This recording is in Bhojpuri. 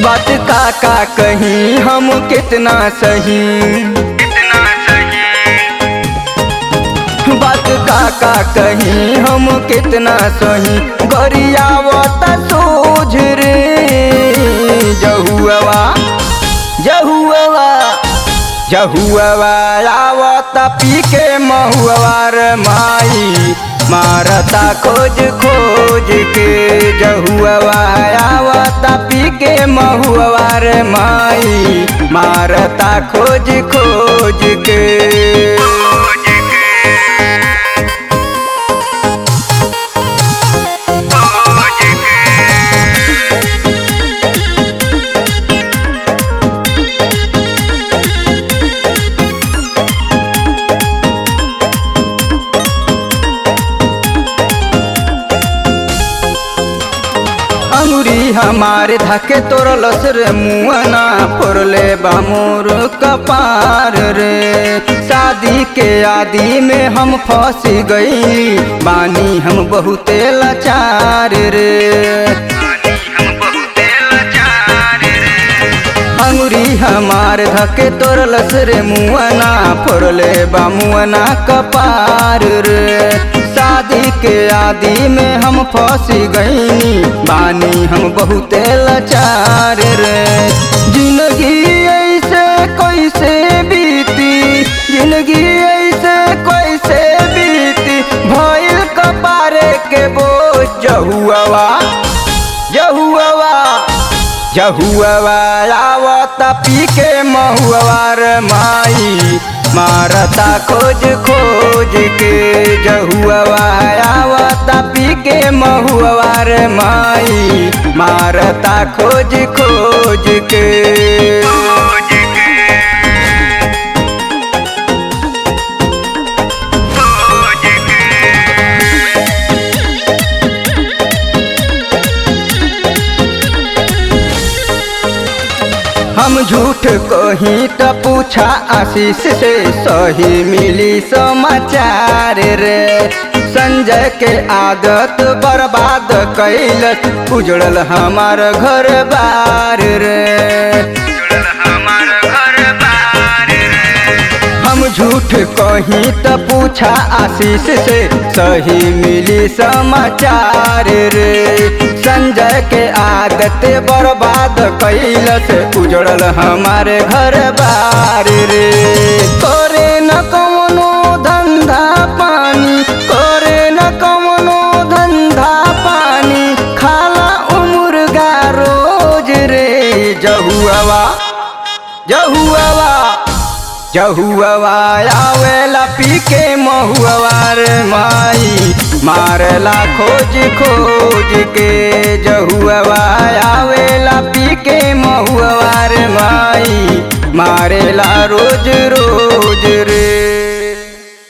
बात का कहीं हम कितना सही, बात का कहीं हम कितना सही, गरियावत सोझ रे जहुआ जहुआ जहुआ आवत पी के महुआर माई मारता खोज खोज के। जहुआ आवत पी के महुआर माई मारता खोज खोज के। अंगुरी हमारे धके तोरलस रे मुआना फोरले बामोर कपार रे। शादी के आदि में हम फंस गई बानी हम बहुते लाचार रे। अंगुरी हमारे धके तोरलस रे मुआना फोरले बामुआना कपार रे। शादी के आदि में हम फंस गईनी बानी हम बहुते लाचार रे। जिंदगी ऐसे कैसे बीती, जिंदगी ऐसे कैसे बीती, भइल कपारे के बोझ जहुआ जहुआ जहुआ आवत पी के महुआर माई मारता खोज खोज के। जहुआ आवत पी के महुआर माई मारता खोज खोज के। हम झूठ कहीं तो पूछा आशीष से सही मिली समाचार रे। संजय के आदत बर्बाद कैलस उजड़ल हमार घर बार रे। हम झूठ कहीं तो पूछा आशीष से सही मिली समाचार रे। संजय के आदत बर्बाद कैलस उजड़ल हमारे घर बार रे। करे न कौनो धंधा पानी, करे न कौनो धंधा पानी, खाला मुर्गा रोज रे। जहुआ जहुआ जहुआ आवेला पी के महुआर माई मारला खोज खोज के। जहुआ आवेला पी के महुआर माई मारेला रोज रोज रे।